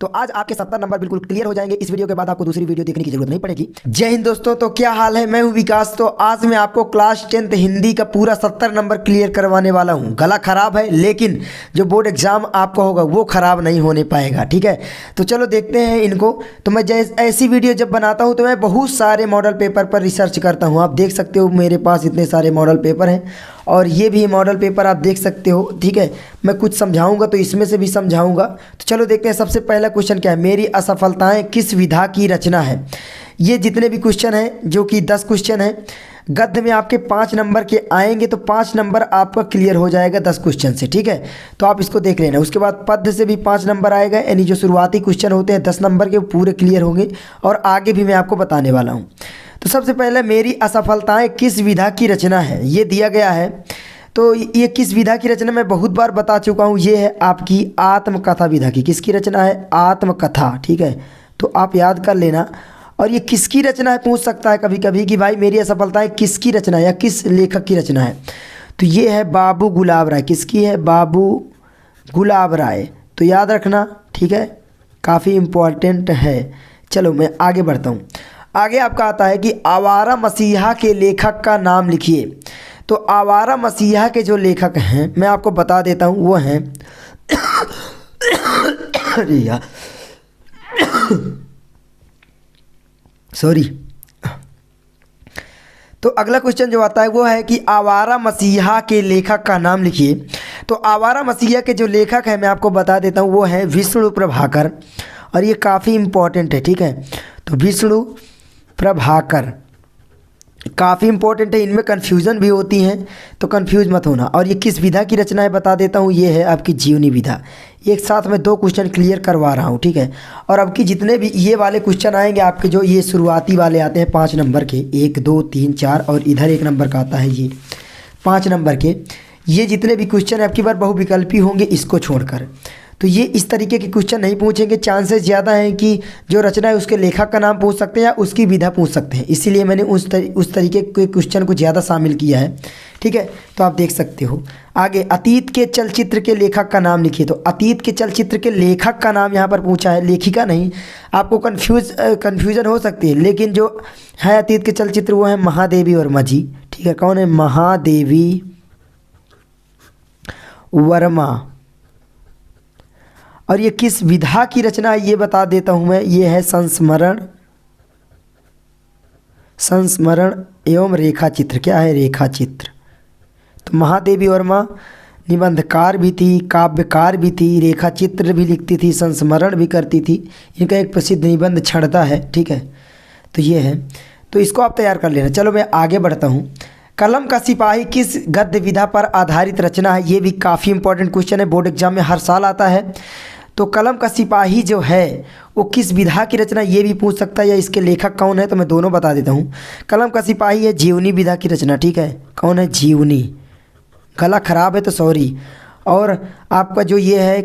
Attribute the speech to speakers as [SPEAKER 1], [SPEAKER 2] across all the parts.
[SPEAKER 1] तो आज आपके 70 नंबर बिल्कुल क्लियर हो जाएंगे। इस वीडियो के बाद आपको दूसरी वीडियो देखने की जरूरत नहीं पड़ेगी। जय हिंद दोस्तों, तो क्या हाल है। मैं हूं विकास। तो आज मैं आपको क्लास 10th हिंदी का पूरा 70 नंबर क्लियर करवाने वाला हूं। गला खराब है लेकिन जो बोर्ड एग्जाम आपका होगा वो खराब नहीं होने पाएगा, ठीक है। तो चलो देखते हैं इनको। तो मैं ऐसी वीडियो जब बनाता हूं तो मैं बहुत सारे मॉडल पेपर पर रिसर्च करता हूं। आप देख सकते हो मेरे पास इतने सारे मॉडल पेपर हैं और ये भी मॉडल पेपर आप देख सकते हो, ठीक है। मैं कुछ समझाऊंगा तो इसमें से भी समझाऊंगा। तो चलो देखते हैं। सबसे पहला क्वेश्चन क्या है, मेरी असफलताएं किस विधा की रचना है। ये जितने भी क्वेश्चन हैं जो कि 10 क्वेश्चन हैं, गद्य में आपके 5 नंबर के आएंगे तो 5 नंबर आपका क्लियर हो जाएगा 10 क्वेश्चन से, ठीक है। तो आप इसको देख लेना। उसके बाद पद्य से भी 5 नंबर आएगा, यानी जो शुरुआती क्वेश्चन होते हैं 10 नंबर के पूरे क्लियर होंगे और आगे भी मैं आपको बताने वाला हूँ। तो सबसे पहले मेरी असफलताएं किस विधा की रचना है, ये दिया गया है। तो ये किस विधा की रचना मैं बहुत बार बता चुका हूँ। ये है आपकी आत्मकथा विधा की। किसकी रचना है, आत्मकथा, ठीक है। तो आप याद कर लेना। और ये किसकी रचना है पूछ सकता है कभी कभी कि भाई मेरी असफलताएं किसकी रचना है या किस लेखक की रचना है। तो ये है बाबू गुलाब राय। किसकी है, बाबू गुलाब राय। तो याद रखना, ठीक है, काफ़ी इम्पोर्टेंट है। चलो मैं आगे बढ़ता हूँ। आगे आपका आता है कि आवारा मसीहा के लेखक का नाम लिखिए। तो आवारा मसीहा के जो लेखक हैं मैं आपको बता देता हूँ, वो हैं अरे यार सॉरी। तो अगला क्वेश्चन जो आता है वो है कि आवारा मसीहा के लेखक का नाम लिखिए। तो आवारा मसीहा के जो लेखक हैं मैं आपको बता देता हूँ, वो है विष्णु प्रभाकर। और ये काफ़ी इम्पोर्टेंट है, ठीक है। तो विष्णु प्रभाकर काफ़ी इंपॉर्टेंट है। इनमें कन्फ्यूज़न भी होती हैं तो कंफ्यूज मत होना। और ये किस विधा की रचना है बता देता हूँ, ये है आपकी जीवनी विधा। एक साथ में 2 क्वेश्चन क्लियर करवा रहा हूँ, ठीक है। और अब की जितने भी ये वाले क्वेश्चन आएंगे आपके, जो ये शुरुआती वाले आते हैं 5 नंबर के, 1 2 3 4 और इधर 1 नंबर का आता है, ये 5 नंबर के, ये जितने भी क्वेश्चन आपकी बार बहुविकल्पी होंगे इसको छोड़कर। तो ये इस तरीके के क्वेश्चन नहीं पूछेंगे। चांसेस ज़्यादा हैं कि जो रचना है उसके लेखक का नाम पूछ सकते हैं या उसकी विधा पूछ सकते हैं। इसीलिए मैंने उस तरीके के क्वेश्चन को ज़्यादा शामिल किया है, ठीक है। तो आप देख सकते हो। आगे, अतीत के चलचित्र के लेखक का नाम लिखिए। तो अतीत के चलचित्र के लेखक का नाम यहाँ पर पूछा है, लेखिका नहीं। आपको कन्फ्यूज़न हो सकती है, लेकिन जो है अतीत के चलचित्र वो है महादेवी वर्मा जी, ठीक है। कौन है, महादेवी वर्मा। और ये किस विधा की रचना है ये बता देता हूँ मैं, ये है संस्मरण एवं रेखा चित्र। क्या है, रेखा चित्र। तो महादेवी वर्मा निबंधकार भी थी, काव्यकार भी थी, रेखा चित्र भी लिखती थी, संस्मरण भी करती थी। इनका एक प्रसिद्ध निबंध छड़ता है, ठीक है। तो ये है, तो इसको आप तैयार कर लेना। चलो मैं आगे बढ़ता हूँ। कलम का सिपाही किस गद्य विधा पर आधारित रचना है, ये भी काफ़ी इंपॉर्टेंट क्वेश्चन है, बोर्ड एग्जाम में हर साल आता है। तो कलम का सिपाही जो है वो किस विधा की रचना, ये भी पूछ सकता है, या इसके लेखक कौन है। तो मैं दोनों बता देता हूँ। कलम का सिपाही है जीवनी विधा की रचना, ठीक है। कौन है, जीवनी। गला खराब है तो सॉरी। और आपका जो ये है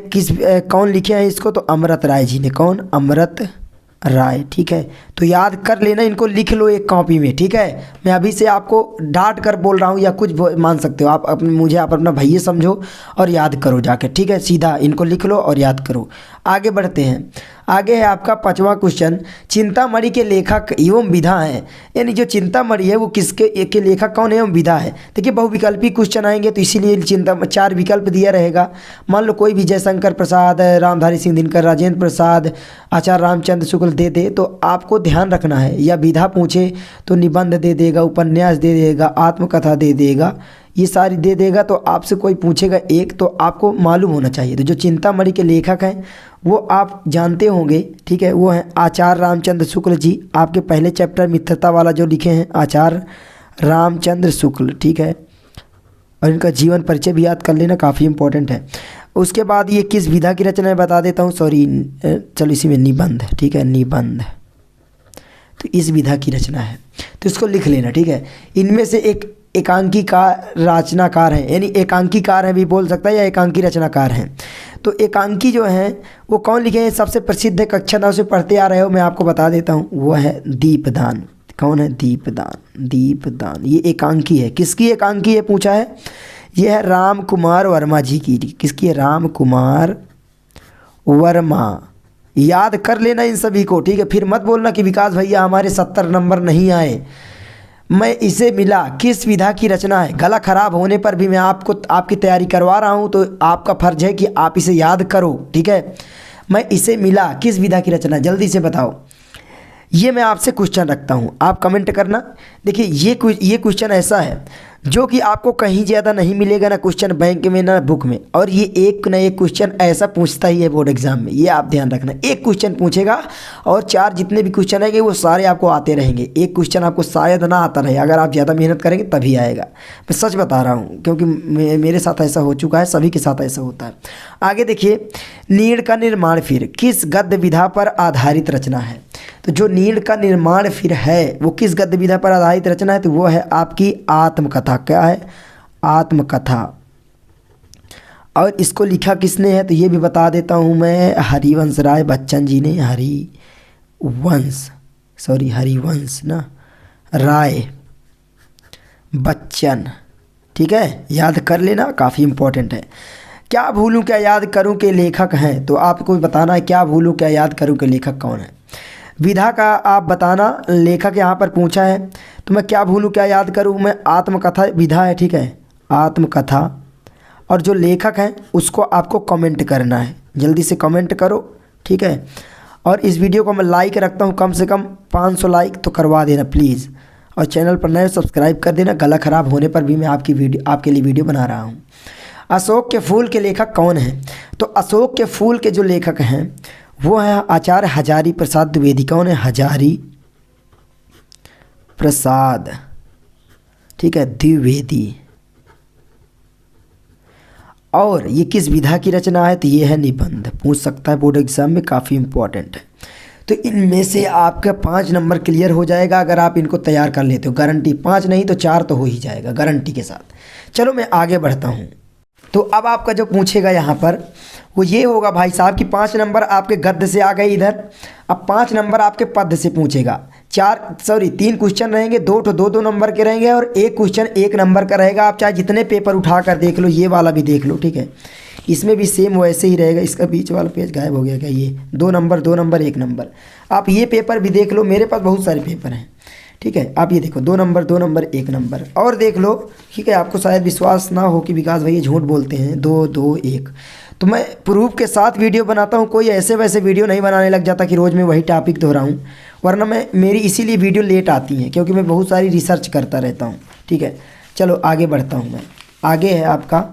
[SPEAKER 1] कौन लिखे हैं इसको, तो अमृत राय जी ने। कौन, अमृत राय, ठीक है। तो याद कर लेना, इनको लिख लो एक कॉपी में, ठीक है। मैं अभी से आपको डांट कर बोल रहा हूँ या कुछ मान सकते हो आप मुझे आप अपना भैया समझो और याद करो जाकर, ठीक है। सीधा इनको लिख लो और याद करो। आगे बढ़ते हैं। आगे है आपका 5वां क्वेश्चन, चिंतामणि के लेखक एवं विधा है। यानी जो चिंतामणि है वो के लेखक कौन है एवं विधा है। देखिए बहुविकल्पी क्वेश्चन आएंगे तो इसीलिए 4 विकल्प दिया रहेगा। मान लो कोई भी जयशंकर प्रसाद, रामधारी सिंह दिनकर, राजेंद्र प्रसाद, आचार्य रामचंद्र शुक्ल दे दे तो आपको ध्यान रखना है। या विधा पूछे तो निबंध दे देगा, उपन्यास दे देगा, आत्मकथा दे देगा, ये सारी दे देगा। तो आपसे कोई पूछेगा एक तो आपको मालूम होना चाहिए। तो जो चिंतामणि के लेखक हैं वो आप जानते होंगे, ठीक है। वो हैं आचार्य रामचंद्र शुक्ल जी। आपके पहले चैप्टर मित्रता वाला जो लिखे हैं आचार्य रामचंद्र शुक्ल, ठीक है। और इनका जीवन परिचय भी याद कर लेना, काफ़ी इंपॉर्टेंट है। उसके बाद ये किस विधा की रचना है बता देता हूँ, सॉरी चलो इसी में निबंध, ठीक है, निबंध। तो इस विधा की रचना है तो इसको लिख लेना, ठीक है। इनमें से एक एकांकीकार रचनाकार है, यानी एकांकीकार है भी बोल सकता है या एकांकी रचनाकार हैं। तो एकांकी जो हैं वो कौन लिखे हैं, सबसे प्रसिद्ध है, कक्षा 9 से पढ़ते आ रहे हो, मैं आपको बता देता हूँ, वो है दीपदान। कौन है, दीपदान। दीपदान ये एकांकी है। किसकी एकांकी है पूछा है, ये है राम कुमार वर्मा जी की। किसकी है, राम कुमार वर्मा। याद कर लेना इन सभी को, ठीक है। फिर मत बोलना कि विकास भैया हमारे 70 नंबर नहीं आए। मैं इसे मिला किस विधा की रचना है। गला खराब होने पर भी मैं आपको आपकी तैयारी करवा रहा हूँ, तो आपका फर्ज है कि आप इसे याद करो, ठीक है। मैं इसे मिला किस विधा की रचना, जल्दी से बताओ। ये मैं आपसे क्वेश्चन रखता हूँ, आप कमेंट करना। देखिए ये क्वेश्चन ऐसा है जो कि आपको कहीं ज़्यादा नहीं मिलेगा, ना क्वेश्चन बैंक में ना बुक में, और ये एक ना एक क्वेश्चन ऐसा पूछता ही है बोर्ड एग्जाम में, ये आप ध्यान रखना। एक क्वेश्चन पूछेगा और 4 जितने भी क्वेश्चन रहेंगे वो सारे आपको आते रहेंगे। एक क्वेश्चन आपको शायद ना आता रहे, अगर आप ज़्यादा मेहनत करेंगे तभी आएगा। मैं सच बता रहा हूँ, क्योंकि मेरे साथ ऐसा हो चुका है, सभी के साथ ऐसा होता है। आगे देखिए, नीड़ का निर्माण फिर किस गद्य विधा पर आधारित रचना है। तो जो नीड़ का निर्माण फिर है वो किस गद्य विधा पर आधारित रचना है, तो वो है आपकी आत्मकथा। क्या है? आत्मकथा। और इसको लिखा किसने है, तो ये भी बता देता हूँ मैं, हरिवंश राय बच्चन जी ने। हरिवंश ना राय बच्चन, ठीक है, याद कर लेना, काफ़ी इंपॉर्टेंट है। क्या भूलूं क्या याद करूं के लेखक हैं, तो आपको बताना है क्या भूलूं क्या याद करूं के लेखक कौन है। विधा का आप बताना, लेखक यहाँ पर पूछा है, तो मैं क्या भूलूं क्या याद करूं, मैं आत्मकथा विधा है, ठीक है, आत्मकथा। और जो लेखक हैं उसको आपको कमेंट करना है, जल्दी से कमेंट करो, ठीक है। और इस वीडियो को मैं लाइक रखता हूँ कम से कम 500 लाइक तो करवा देना प्लीज़। और चैनल पर नए सब्सक्राइब कर देना, गला ख़राब होने पर भी मैं आपके लिए वीडियो बना रहा हूँ। अशोक के फूल के लेखक कौन हैं, तो अशोक के फूल के जो लेखक हैं वो है आचार्य हजारी प्रसाद द्विवेदी। कौन है? हजारी प्रसाद, ठीक है, द्विवेदी। और ये किस विधा की रचना है, तो ये है निबंध। पूछ सकता है बोर्ड एग्जाम में, काफ़ी इंपॉर्टेंट है। तो इनमें से आपका 5 नंबर क्लियर हो जाएगा अगर आप इनको तैयार कर लेते हो, गारंटी। 5 नहीं तो 4 तो हो ही जाएगा गारंटी के साथ। चलो मैं आगे बढ़ता हूँ। तो अब आपका जो पूछेगा यहाँ पर वो ये होगा भाई साहब कि 5 नंबर आपके गद्य से आ गए इधर, अब 5 नंबर आपके पद्य से पूछेगा। 3 क्वेश्चन रहेंगे, 2 नंबर के रहेंगे और एक क्वेश्चन 1 नंबर का रहेगा। आप चाहे जितने पेपर उठा कर देख लो, ये वाला भी देख लो, ठीक है। इसमें भी सेम वैसे ही रहेगा। इसका बीच वाला पेज गायब हो गया क्या? ये 2 नंबर 1 नंबर। आप ये पेपर भी देख लो, मेरे पास बहुत सारे पेपर हैं, ठीक है। आप ये देखो 2 नंबर 1 नंबर और देख लो, ठीक है। आपको शायद विश्वास ना हो कि विकास भाई झूठ बोलते हैं, 2 2 1, तो मैं प्रूफ के साथ वीडियो बनाता हूँ। कोई ऐसे वैसे वीडियो नहीं बनाने लग जाता कि रोज़ मैं वही टॉपिक दोहराऊँ, वरना मेरी इसीलिए वीडियो लेट आती हैं, क्योंकि मैं बहुत सारी रिसर्च करता रहता हूँ, ठीक है। चलो आगे बढ़ता हूँ मैं। आगे है आपका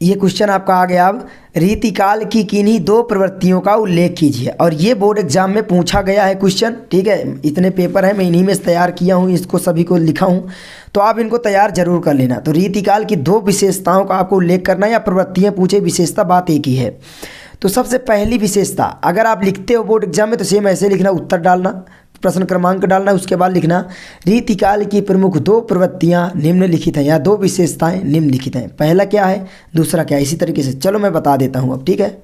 [SPEAKER 1] ये क्वेश्चन आपका आ गया। अब रीतिकाल की किन्हीं 2 प्रवृत्तियों का उल्लेख कीजिए। और ये बोर्ड एग्जाम में पूछा गया है क्वेश्चन, ठीक है। इतने पेपर हैं, मैं इन्हीं में से तैयार किया हूँ, इसको सभी को लिखा हूँ, तो आप इनको तैयार जरूर कर लेना। तो रीतिकाल की 2 विशेषताओं का आपको उल्लेख करना है, या प्रवृत्तियाँ पूछे, विशेषता बात एक ही है। तो सबसे पहली विशेषता, अगर आप लिखते हो बोर्ड एग्जाम में तो सेम ऐसे लिखना, उत्तर डालना, प्रश्न क्रमांक डालना, उसके बाद लिखना रीतिकाल की प्रमुख 2 प्रवृत्तियां निम्नलिखित हैं, या 2 विशेषताएं निम्नलिखित हैं। पहला क्या है, दूसरा क्या है, इसी तरीके से। चलो मैं बता देता हूं अब, ठीक है।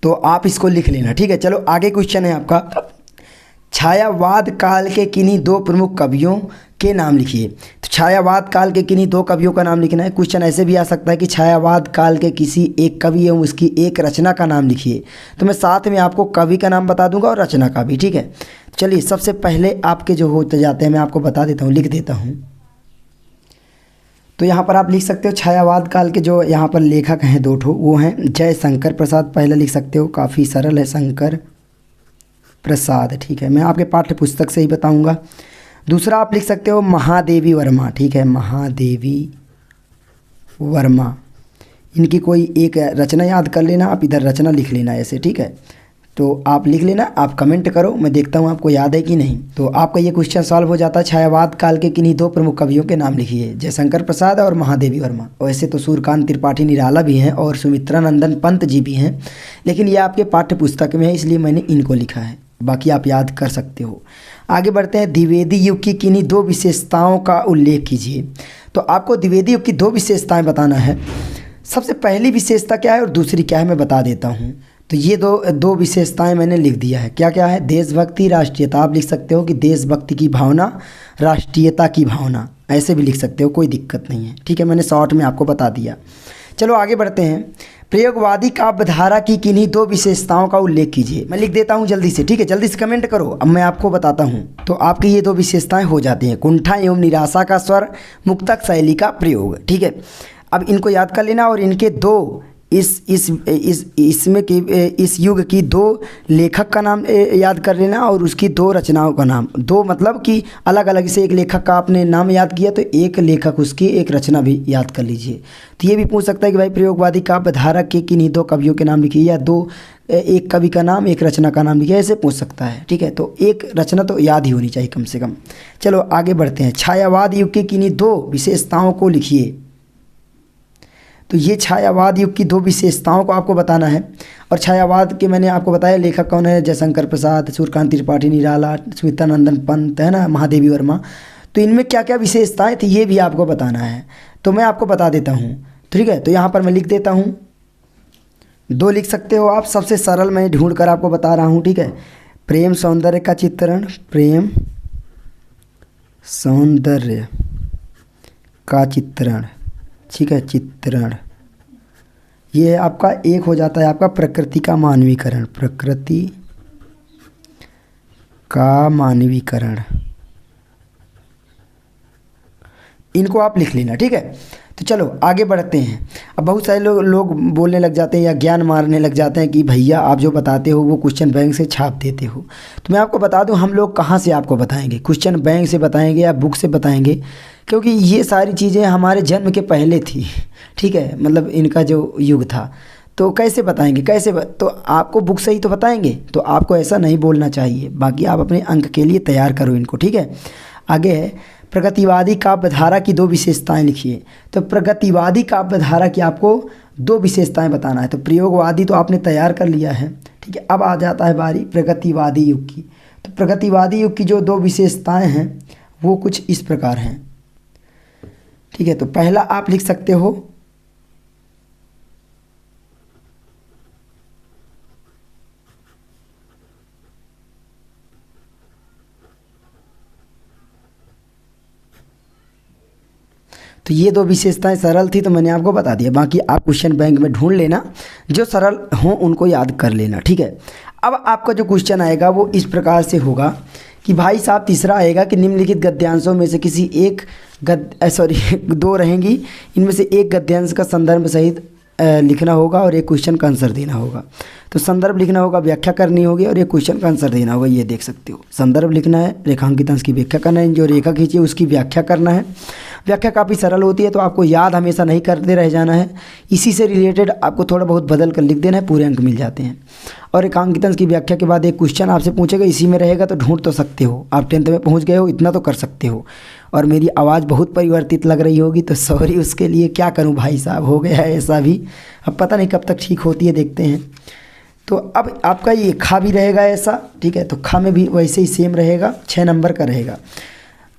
[SPEAKER 1] तो आप इसको लिख लेना, ठीक है। चलो आगे क्वेश्चन है आपका, छायावाद काल के किन्हीं 2 प्रमुख कवियों के नाम लिखिए। तो छायावाद काल के किन्हीं 2 कवियों का नाम लिखना है। क्वेश्चन ऐसे भी आ सकता है कि छायावाद काल के किसी एक कवि एवं उसकी एक रचना का नाम लिखिए। तो मैं साथ में आपको कवि का नाम बता दूंगा और रचना का भी, ठीक है। चलिए सबसे पहले आपके जो होते जाते हैं मैं आपको बता देता हूँ, लिख देता हूँ। तो यहाँ पर आप लिख सकते हो छायावाद काल के जो यहाँ पर लेखक हैं 2 ठो, वो हैं जय शंकर प्रसाद, पहले लिख सकते हो, काफ़ी सरल है, शंकर प्रसाद, ठीक है। मैं आपके पाठ्य पुस्तक से ही बताऊंगा। दूसरा आप लिख सकते हो महादेवी वर्मा, ठीक है, महादेवी वर्मा। इनकी कोई एक रचना याद कर लेना, आप इधर रचना लिख लेना ऐसे, ठीक है। तो आप लिख लेना, आप कमेंट करो, मैं देखता हूँ आपको याद है कि नहीं। तो आपका ये क्वेश्चन सॉल्व हो जाता है। छायावाद काल के किन्हीं 2 प्रमुख कवियों के नाम लिखिए, जयशंकर प्रसाद और महादेवी वर्मा। वैसे तो सूर्यकांत त्रिपाठी निराला भी हैं और सुमित्रा नंदन पंत जी भी हैं, लेकिन ये आपके पाठ्य पुस्तक में है इसलिए मैंने इनको लिखा है, बाकी आप याद कर सकते हो। आगे बढ़ते हैं, द्विवेदी युग की किन्हीं 2 विशेषताओं का उल्लेख कीजिए। तो आपको द्विवेदी युग की 2 विशेषताएं बताना है। सबसे पहली विशेषता क्या है और दूसरी क्या है मैं बता देता हूँ। तो ये दो विशेषताएं मैंने लिख दिया है। क्या क्या है? देशभक्ति, राष्ट्रीयता। आप लिख सकते हो कि देशभक्ति की भावना, राष्ट्रीयता की भावना, ऐसे भी लिख सकते हो, कोई दिक्कत नहीं है। ठीक है, मैंने शॉर्ट में आपको बता दिया। चलो आगे बढ़ते हैं। प्रयोगवादी काव्यधारा की किन्हीं दो विशेषताओं का उल्लेख कीजिए। मैं लिख देता हूँ जल्दी से, ठीक है, जल्दी से कमेंट करो, अब मैं आपको बताता हूँ। तो आपकी ये दो विशेषताएं हो जाती हैं, कुंठा एवं निराशा का स्वर, मुक्तक शैली का प्रयोग। ठीक है, अब इनको याद कर लेना और इनके दो इस युग की दो लेखक का नाम याद कर लेना और उसकी दो रचनाओं का नाम। दो मतलब कि अलग अलग से एक लेखक का आपने नाम याद किया तो एक लेखक उसकी एक रचना भी याद कर लीजिए। तो ये भी पूछ सकता है कि भाई प्रयोगवादी काव्यधारा के किन्हीं दो कवियों के नाम लिखिए, या दो एक कवि का नाम एक रचना का नाम लिखिए, ऐसे पूछ सकता है। ठीक है, तो एक रचना तो याद ही होनी चाहिए कम से कम। चलो आगे बढ़ते हैं। छायावाद युग की किन्हीं दो विशेषताओं को लिखिए। तो ये छायावाद युग की दो विशेषताओं को आपको बताना है। और छायावाद के मैंने आपको बताया लेखक कौन है, जयशंकर प्रसाद, सूर्यकांत त्रिपाठी, निराला, स्मितानंदन पंत, है ना, महादेवी वर्मा। तो इनमें क्या क्या विशेषताएं थी ये भी आपको बताना है, तो मैं आपको बता देता हूँ। ठीक है, तो यहाँ पर मैं लिख देता हूँ, दो लिख सकते हो आप। सबसे सरल मैं ढूंढ कर आपको बता रहा हूँ। ठीक है, प्रेम सौंदर्य का चित्रण, प्रेम सौंदर्य का चित्रण। ठीक है, चित्रण। ये आपका एक हो जाता है आपका प्रकृति का मानवीकरण, प्रकृति का मानवीकरण। इनको आप लिख लेना। ठीक है, तो चलो आगे बढ़ते हैं। अब बहुत सारे लोग बोलने लग जाते हैं या ज्ञान मारने लग जाते हैं कि भैया आप जो बताते हो वो क्वेश्चन बैंक से छाप देते हो। तो मैं आपको बता दूं हम लोग कहाँ से आपको बताएंगे, क्वेश्चन बैंक से बताएंगे या बुक से बताएंगे, क्योंकि ये सारी चीज़ें हमारे जन्म के पहले थी। ठीक है, मतलब इनका जो युग था, तो कैसे बताएंगे, तो आपको बुक से ही तो बताएंगे, तो आपको ऐसा नहीं बोलना चाहिए। बाकी आप अपने अंक के लिए तैयार करो इनको। ठीक है, आगे है प्रगतिवादी काव्यधारा की दो विशेषताएं लिखिए। तो प्रगतिवादी काव्यधारा की आपको दो विशेषताएं बताना है। तो प्रयोगवादी तो आपने तैयार कर लिया है। ठीक है, अब आ जाता है बारी प्रगतिवादी युग की। तो प्रगतिवादी युग की जो दो विशेषताएं हैं वो कुछ इस प्रकार हैं। ठीक है, तो पहला आप लिख सकते हो तो ये दो विशेषताएं सरल थी तो मैंने आपको बता दिया। बाकी आप क्वेश्चन बैंक में ढूंढ लेना, जो सरल हों उनको याद कर लेना। ठीक है, अब आपका जो क्वेश्चन आएगा वो इस प्रकार से होगा कि भाई साहब तीसरा आएगा कि निम्नलिखित गद्यांशों में से किसी एक दो रहेंगी, इनमें से एक गद्यांश का संदर्भ सहित लिखना होगा और एक क्वेश्चन का आंसर देना होगा। तो संदर्भ लिखना होगा, व्याख्या करनी होगी और एक क्वेश्चन का आंसर देना होगा। ये देख सकते हो, संदर्भ लिखना है, रेखांकित अंश की व्याख्या करना है, जो रेखा खींची है उसकी व्याख्या करना है। व्याख्या काफ़ी सरल होती है तो आपको याद हमेशा नहीं करते रह जाना है, इसी से रिलेटेड आपको थोड़ा बहुत बदल कर लिख देना है, पूरे अंक मिल जाते हैं। और रेखांकित अंश की व्याख्या के बाद एक क्वेश्चन आपसे पूछेगा, इसी में रहेगा तो ढूंढ तो सकते हो। आप 10th में पहुँच गए हो, इतना तो कर सकते हो। और मेरी आवाज़ बहुत परिवर्तित लग रही होगी तो सॉरी उसके लिए, क्या करूं भाई साहब, हो गया है ऐसा भी। अब पता नहीं कब तक ठीक होती है, देखते हैं। तो अब आपका ये खा भी रहेगा ऐसा। ठीक है, तो खा में भी वैसे ही सेम रहेगा, 6 नंबर का रहेगा।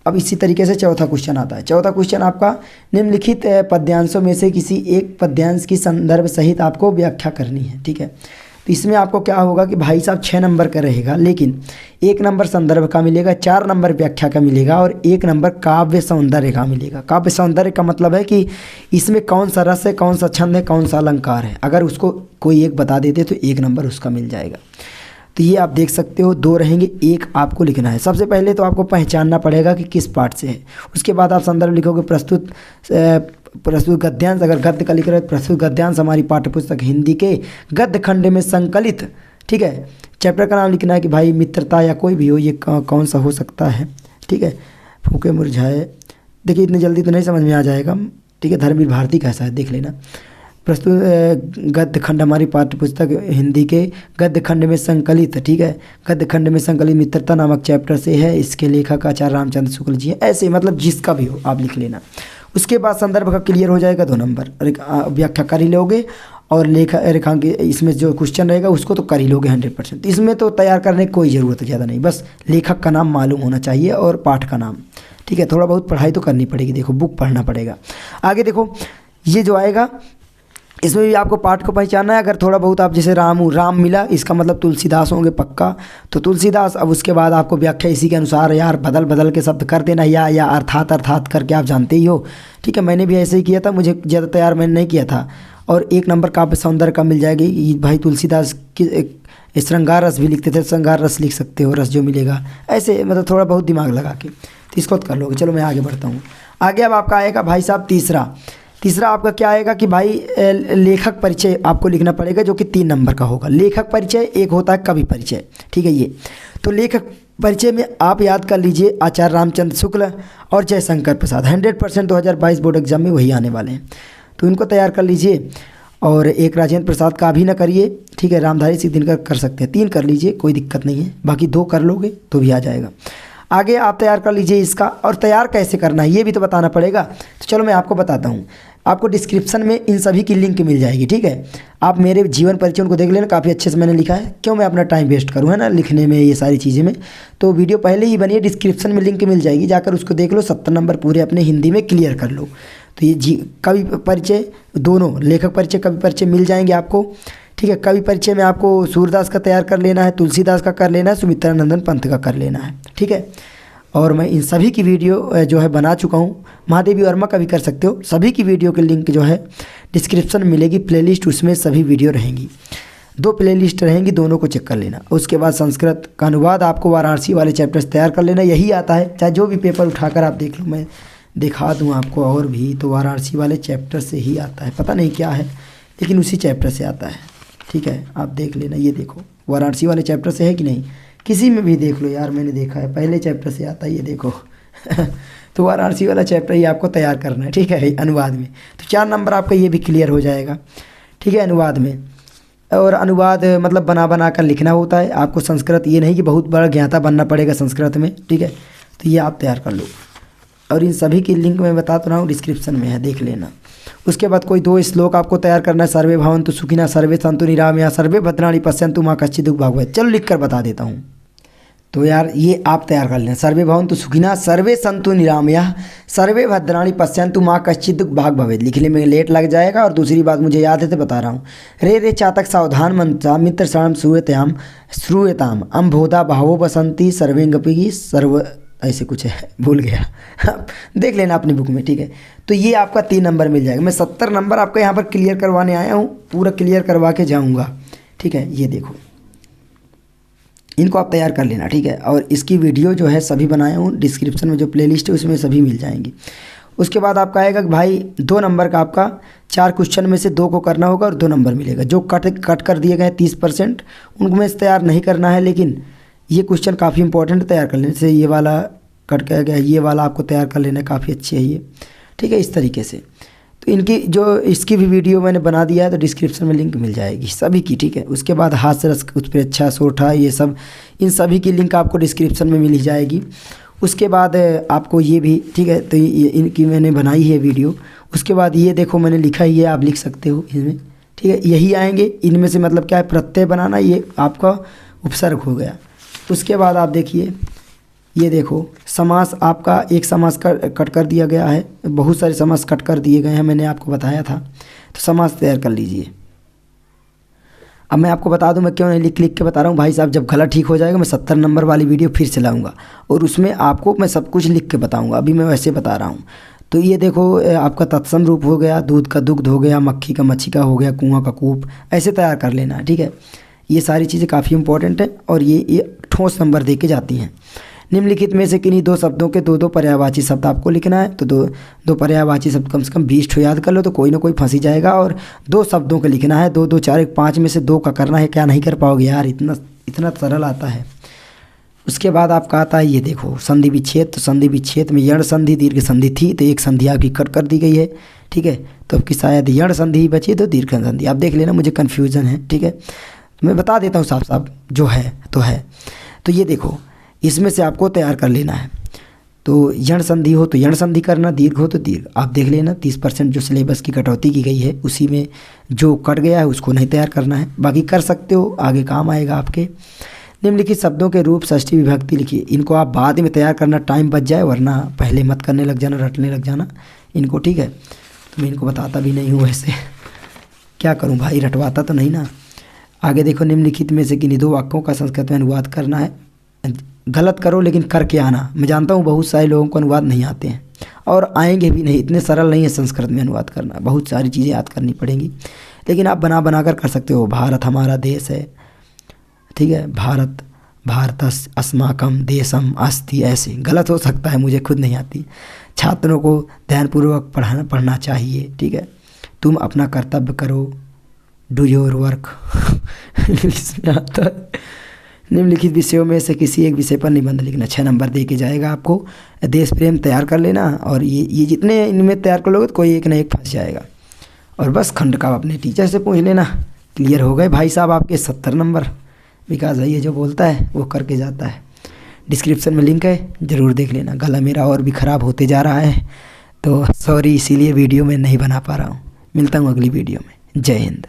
[SPEAKER 1] अब इसी तरीके से चौथा क्वेश्चन आता है। चौथा क्वेश्चन आपका निम्नलिखित पद्यांशों में से किसी एक पद्यांश की संदर्भ सहित आपको व्याख्या करनी है। ठीक है, तो इसमें आपको क्या होगा कि भाई साहब 6 नंबर का रहेगा, लेकिन 1 नंबर संदर्भ का मिलेगा, 4 नंबर व्याख्या का मिलेगा और 1 नंबर काव्य सौंदर्य का मिलेगा। काव्य सौंदर्य का मतलब है कि इसमें कौन सा रस है, कौन सा छंद है, कौन सा अलंकार है। अगर उसको कोई एक बता देते तो 1 नंबर उसका मिल जाएगा। तो ये आप देख सकते हो, 2 रहेंगे, 1 आपको लिखना है। सबसे पहले तो आपको पहचानना पड़ेगा कि किस पाठ से है, उसके बाद आप संदर्भ लिखोगे। प्रस्तुत गद्यांश, अगर गद्य का लिख रहे हो प्रस्तुत गद्यांश हमारी पाठ्यपुस्तक हिंदी के गद्य खंड में संकलित। ठीक है, चैप्टर का नाम लिखना है कि भाई मित्रता या कोई भी हो, ये कौन सा हो सकता है। ठीक है, फूके मुरझाए, देखिए इतनी जल्दी तो नहीं समझ में आ जाएगा। ठीक है, धर्मवीर भारती कैसा है देख लेना। प्रस्तुत गद्य खंड हमारी पाठ्यपुस्तक हिंदी के गद्य खंड में संकलित। ठीक है, गद्य खंड में संकलित मित्रता नामक चैप्टर से है, इसके लेखक आचार्य रामचंद्र शुक्ल जी हैं। ऐसे मतलब जिसका भी हो आप लिख लेना। उसके बाद संदर्भ का क्लियर हो जाएगा, 2 नंबर व्याख्या कर ही लोगे और रेखांकित इसमें जो क्वेश्चन रहेगा उसको तो कर ही लोगे 100%। इसमें तो तैयार करने की कोई ज़रूरत ज़्यादा नहीं, बस लेखक का नाम मालूम होना चाहिए और पाठ का नाम। ठीक है, थोड़ा बहुत पढ़ाई तो करनी पड़ेगी, देखो बुक पढ़ना पड़ेगा। आगे देखो, ये जो आएगा इसमें भी आपको पाठ को पहचानना है। अगर थोड़ा बहुत आप जैसे राम मिला, इसका मतलब तुलसीदास होंगे पक्का, तो तुलसीदास। अब उसके बाद आपको व्याख्या इसी के अनुसार यार बदल बदल के शब्द कर देना, या अर्थात करके आप जानते ही हो, ठीक है। मैंने भी ऐसे ही किया था, मुझे ज़्यादा तैयार मैंने नहीं किया था। और 1 नंबर काव्य सौंदर्य का मिल जाएगी। भाई तुलसीदास की श्रृंगार रस भी लिखते थे, श्रृंगार रस लिख सकते हो, रस जो मिलेगा ऐसे, मतलब थोड़ा बहुत दिमाग लगा के, तो इसको कर लोगे। चलो मैं आगे बढ़ता हूँ। आगे अब आपका आएगा भाई साहब तीसरा आपका क्या आएगा कि भाई लेखक परिचय आपको लिखना पड़ेगा, जो कि 3 नंबर का होगा। लेखक परिचय, एक होता है कवि परिचय, ठीक है। ये तो लेखक परिचय में आप याद कर लीजिए आचार्य रामचंद्र शुक्ल और जयशंकर प्रसाद। 100% 2022 बोर्ड एग्जाम में वही आने वाले हैं, तो इनको तैयार कर लीजिए। और एक राजेंद्र प्रसाद का अभी ना करिए, ठीक है। रामधारी सिद्धिनकर कर सकते हैं, 3 कर लीजिए, कोई दिक्कत नहीं है। बाकी 2 कर लोगे तो भी आ जाएगा। आगे आप तैयार कर लीजिए इसका। और तैयार कैसे करना है ये भी तो बताना पड़ेगा, तो चलो मैं आपको बताता हूँ। आपको डिस्क्रिप्शन में इन सभी की लिंक मिल जाएगी, ठीक है। आप मेरे जीवन परिचय उनको देख लेना, काफ़ी अच्छे से मैंने लिखा है। क्यों मैं अपना टाइम वेस्ट करूँ, है ना, लिखने में, ये सारी चीज़ें में। तो वीडियो पहले ही बनी है, डिस्क्रिप्शन में लिंक मिल जाएगी, जाकर उसको देख लो। 70 नंबर पूरे अपने हिंदी में क्लियर कर लो। तो ये कवि परिचय दोनों, लेखक परिचय कवि परिचय मिल जाएंगे आपको, ठीक है। कवि परिचय में आपको सूरदास का तैयार कर लेना है, तुलसीदास का कर लेना है, सुमित्रानंदन पंत का कर लेना है, ठीक है। और मैं इन सभी की वीडियो जो है बना चुका हूँ। महादेवी वर्मा का भी कर सकते हो। सभी की वीडियो के लिंक जो है डिस्क्रिप्शन में मिलेगी, प्लेलिस्ट, उसमें सभी वीडियो रहेंगी। 2 प्लेलिस्ट रहेंगी, दोनों को चेक कर लेना। उसके बाद संस्कृत का अनुवाद आपको वाराणसी वाले चैप्टर से तैयार कर लेना। यही आता है, चाहे जो भी पेपर उठाकर आप देख लो, मैं दिखा दूँ आपको। और भी तो वाराणसी वाले चैप्टर से ही आता है, पता नहीं क्या है, लेकिन उसी चैप्टर से आता है, ठीक है। आप देख लेना, ये देखो वाराणसी वाले चैप्टर से है कि नहीं, किसी में भी देख लो यार, मैंने देखा है, पहले चैप्टर से आता है, ये देखो। तो वाराणसी वाला चैप्टर ही आपको तैयार करना है, ठीक है, अनुवाद में। तो 4 नंबर आपका ये भी क्लियर हो जाएगा, ठीक है, अनुवाद में। और अनुवाद मतलब बना कर लिखना होता है आपको। संस्कृत ये नहीं कि बहुत बड़ा ज्ञाता बनना पड़ेगा संस्कृत में, ठीक है। तो ये आप तैयार कर लो। और इन सभी की लिंक मैं बता तो रहा हूँ, डिस्क्रिप्शन में है, देख लेना। उसके बाद कोई 2 श्लोक आपको तैयार करना है। सर्वे भवन्तु सुखिनः, सर्वे सन्तु निरामया, सर्वे भद्राणि पश्यन्तु मा कश्चित् दुःखं भाग्भवेत्। चलो लिख कर बता देता हूँ। तो यार ये आप तैयार कर लेना। सर्वे भवन्तु सुखिनः, सर्वे सन्तु निरामया, सर्वे भद्राणि पश्यन्तु मा कश्चित् दुःखं भाग्भवेत्। लिखने में लेट लग जाएगा। और दूसरी बात मुझे याद है तो बता रहा हूँ। रे चातक सावधान मंत्रा मित्र शरणं श्रूयताम अम्भोधा भावो बसंती सर्वेंगपी सर्व, ऐसे कुछ है, भूल गया। देख लेना अपनी बुक में, ठीक है। तो ये आपका 3 नंबर मिल जाएगा। मैं 70 नंबर आपका यहाँ पर क्लियर करवाने आया हूँ, पूरा क्लियर करवा के जाऊँगा, ठीक है। ये देखो, इनको आप तैयार कर लेना, ठीक है। और इसकी वीडियो जो है सभी बनाया हूँ, डिस्क्रिप्शन में जो प्लेलिस्ट है उसमें सभी मिल जाएंगी। उसके बाद आपका आएगा कि भाई 2 नंबर का आपका 4 क्वेश्चन में से 2 को करना होगा और 2 नंबर मिलेगा। जो कट कर दिए गए 30%, उनको में तैयार नहीं करना है, लेकिन ये क्वेश्चन काफ़ी इंपॉर्टेंट तैयार कर लेने से। ये वाला कट कर गया, ये वाला आपको तैयार कर लेना, काफ़ी अच्छी है ये, ठीक है, इस तरीके से। तो इनकी जो इसकी भी वीडियो मैंने बना दिया है, तो डिस्क्रिप्शन में लिंक मिल जाएगी सभी की, ठीक है। उसके बाद हास्य रस उस पर अच्छा सोठा, ये सब, इन सभी की लिंक आपको डिस्क्रिप्शन में मिल जाएगी। उसके बाद आपको ये भी, ठीक है, तो इनकी मैंने बनाई है वीडियो। उसके बाद ये देखो मैंने लिखा ही है, आप लिख सकते हो इसमें, ठीक है। यही आएंगे इनमें से, मतलब क्या है, प्रत्यय बनाना, ये आपका उपसर्ग हो गया। उसके बाद आप देखिए, ये देखो समास आपका एक समास कट कर दिया गया है, बहुत सारे समास कट कर दिए गए हैं, मैंने आपको बताया था। तो समास तैयार कर लीजिए। अब मैं आपको बता दूं, मैं क्यों नहीं लिख के बता रहा हूँ भाई साहब। जब गला ठीक हो जाएगा मैं 70 नंबर वाली वीडियो फिर से लाऊंगा, और उसमें आपको मैं सब कुछ लिख के बताऊँगा। अभी मैं वैसे बता रहा हूँ। तो ये देखो आपका तत्सम रूप हो गया, दूध का दुग्ध हो गया, मक्खी का मच्छी का हो गया, कुआं का कूप, ऐसे तैयार कर लेना है, ठीक है। ये सारी चीज़ें काफ़ी इंपॉर्टेंट है, और ये ठोस नंबर दे के जाती हैं। निम्नलिखित में से किन्हीं 2 शब्दों के 2 पर्यायवाची शब्द आपको लिखना है। तो दो पर्यायवाची शब्द कम से कम 20 ठो याद कर लो, तो कोई ना कोई फंसी जाएगा। और 2 शब्दों का लिखना है, 2 2 4 1 5 में से 2 का करना है। क्या नहीं कर पाओगे यार, इतना सरल आता है। उसके बाद आपका आता है, ये देखो संधि विच्छेद। तो संधि विच्छेद में यण संधि दीर्घ संधि थी, तो एक संधि आपकी कट कर दी गई है, ठीक है। तो आपकी शायद यण संधि बची, तो दीर्घ संधि। आप देख लेना, मुझे कन्फ्यूज़न है, ठीक है। मैं बता देता हूँ साफ साफ, जो है तो है। तो ये देखो, इसमें से आपको तैयार कर लेना है। तो यण संधि हो तो यण संधि करना, दीर्घ हो तो दीर्घ। आप देख लेना 30% जो सिलेबस की कटौती की गई है, उसी में जो कट गया है उसको नहीं तैयार करना है, बाकी कर सकते हो, आगे काम आएगा आपके। निम्नलिखित शब्दों के रूप षष्ठी विभक्ति लिखिए। इनको आप बाद में तैयार करना, टाइम बच जाए, वरना पहले मत करने लग जाना, रटने लग जाना इनको, ठीक है। तो मैं इनको बताता भी नहीं हूँ वैसे। क्या करूं भाई, रटवाता तो नहीं ना। आगे देखो, निम्नलिखित में से किन्हीं दो वाक्यों का संस्कृत में अनुवाद करना है। गलत करो लेकिन करके आना। मैं जानता हूँ बहुत सारे लोगों को अनुवाद नहीं आते हैं और आएंगे भी नहीं, इतने सरल नहीं है संस्कृत में अनुवाद करना, बहुत सारी चीज़ें याद करनी पड़ेंगी। लेकिन आप बना बना कर सकते हो। भारत हमारा देश है, ठीक है, भारत भारतस अस्माकम देशम अस्ति, ऐसे गलत हो सकता है, मुझे खुद नहीं आती। छात्रों को ध्यानपूर्वक पढ़ना चाहिए, ठीक है। तुम अपना कर्तव्य करो, डू योर वर्क इसमें आता है। निम्नलिखित विषयों में से किसी एक विषय पर निबंध लिखना, 6 नंबर दे के जाएगा आपको। देश प्रेम तैयार कर लेना, और ये जितने इनमें तैयार कर लोगे तो कोई एक ना एक फंस जाएगा। और बस खंड का अपने टीचर से पूछ लेना। क्लियर हो गए भाई साहब आपके 70 नंबर। विकास भाई ये जो बोलता है वो करके जाता है। डिस्क्रिप्शन में लिंक है, ज़रूर देख लेना। गला मेरा और भी ख़राब होते जा रहा है तो सॉरी, इसीलिए वीडियो में नहीं बना पा रहा हूँ। मिलता हूँ अगली वीडियो में। जय हिंद।